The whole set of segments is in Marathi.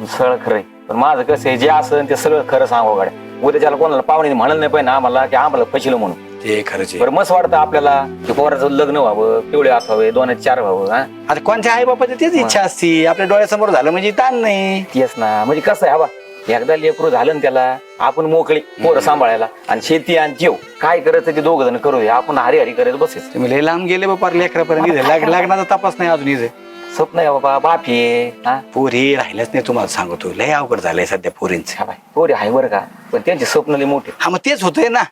सगळं खरंय, पण माझं कसं आहे, जे असं ते सगळं खरं सांगू गाड्या. उद्या त्याला कोणाला पाहुणे म्हणलं नाही पाहिजे आम्हाला की आम्हाला फसिलं म्हणून. ते खरंच आहे. बरं मस्त वाटतं आपल्याला की पोराचं लग्न व्हावं, पिवळे असावे, 2-4 व्हावं. हा आता कोणत्या आई बापाची तेच इच्छा असती, आपल्या डोळ्यासमोर झालं म्हणजे ताण नाही. तेच ना, म्हणजे कसं आहे हवा, एकदा लेकरू झालं ना त्याला, आपण मोकळी पोरं सांभाळायला आणि शेती आणि जीव काय करायचं ते दोघं जण करूया, आपण हरी हरी करत बसेच. तुम्ही लय लांब गेले बापा लेकरापर्यंत. लग्नाचा तपास नाही अजून इथे. स्वप्न आहे बाबा, बाप आहे. हा पोरी राहिल्याच नाही, तुम्हाला सांगतो लय अवघड झालंय सध्या पोरींच. हा बाई, पोरी आहे बरं का, पण त्यांचे स्वप्न लय मोठे. हा मग तेच होतंय ना.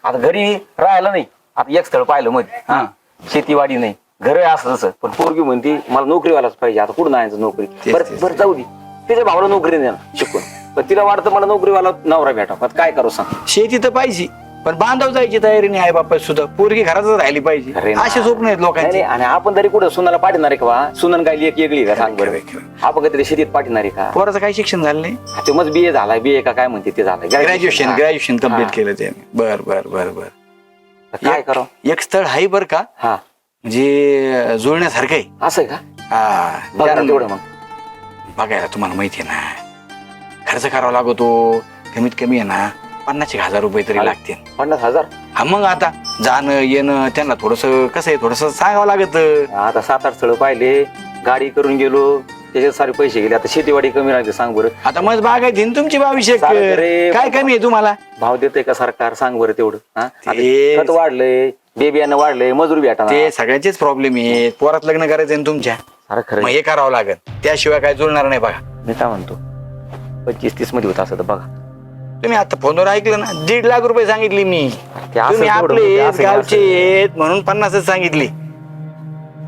आता घरी राहायला नाही, आता एक स्थळ पाहिलं मध्ये, हा शेतीवाडी नाही, घर आहे असं तसं, पण पोरगी म्हणती मला नोकरीवालाच पाहिजे. आता कुठं नाही नोकरी, बरं बरं जाऊ दे, तिच्या भावाला नोकरी नाही देणार शिकून, पण तिला वाटतं मला नोकरीवाला नवरा भेटा. पण काय करू सांग, शेती तर पाहिजे पण बांधव जायची तयारी नाही आहे बापा सुद्धा. पोरगी घरातच राहिली पाहिजे, अरे ना. असे स्वप्न आहेत नाही, लोकांचे. नाही, आणि आपण तरी कुठं सुनाला पाठवणार आहे का? सुनन काय लेक वेगळी का सांग बरं. आपण कधी शेतीत पाठवणार आहे का? पोराचं काही शिक्षण झालं नाही. ते मग BA झालाय, BA का काय म्हणते ते झालंय, ग्रॅज्युएशन कम्प्लीट केलं ते. बर बर बर बर. काय करावं. एक स्थळ आहे बर का, हा म्हणजे जुळण्यासारखं आहे. असं आहे का? हा बघा ना तेवढं मग. बघायला तुम्हाला माहिती आहे ना, खर्च करावा लागतो कमीत कमी आहे ना 50,000 रुपये तरी लागतील. 50,000? हा मग आता जाणं येणं त्यांना थोडस कसं आहे, थोडस सांगावं लागत. आता 7-8 स्थळ पाहिले, गाडी करून गेलो, त्याच्यात सारे पैसे गेले. आता शेतीवाडी कमी राहते सांग बरं. आता मग बागायती ना तुमची 22 चालेल रे. एकर. काय कमी आहे तुम्हाला? भाव देते का सरकार सांग बरं तेवढं. हा आता ते- खत वाढलंय, बियाणं वाढलंय, मजूर भेटा. ते सगळ्यांचेच प्रॉब्लेम आहेत. पोरात लग्न करायचं आहे ना तुमच्या, अरे खरं मग हे करावं लागेल, त्याशिवाय काय जुळणार नाही. बघा मी काय म्हणतो, 25-30 मध्ये होत असं तर बघा. तुम्ही आता फोनवर ऐकलं ना, 1.5 लाख रुपये सांगितली मी. ते असं तुम्ही तेवढं आपले म्हणजे असं नाही, गावचे आहेत म्हणून 50च सांगितली.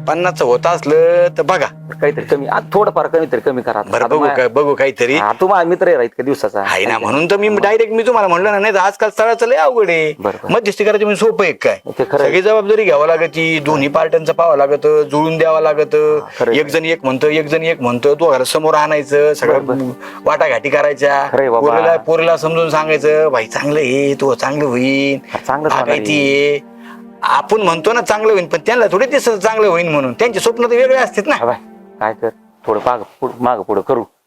50च होत असलं तर बघा. काहीतरी कमी, थोडंफार कमी तरी कमी करा. बरं बघू काहीतरी. तुम्हाला मित्र आहे इतक्या दिवसाचा आहे ना, म्हणून तर मी डायरेक्ट तुम्हाला म्हणलं ना, नाही तर आजकाल स्थळाचं लय अवघड आहे. बरोबर. मध्यस्थी करायची म्हणजे सोपं आहे काय? ते खरं आहे. सगळी जबाबदारी घ्यावं लागती, दोन्ही पार्ट्यांचं पाहावं लागत, जुळून द्यावं लागत. खरं आहे. एक जण एक म्हणतं तो घरा समोर आणायचं, सगळं वाटाघाटी करायच्या. खरं आहे बाबा. पोरीला समजून सांगायचं, भाई चांगलं आहे, तो चांगलं होईल, चांगलंच होणार आहे. बागायती आहे. आपण म्हणतो ना चांगलं होईल, पण त्यांना थोडी दिसत चांगलं होईल म्हणून. त्यांचे स्वप्न तर वेगळे असतात ना. हा बाय, काय कर, थोडं माग पुढं करू.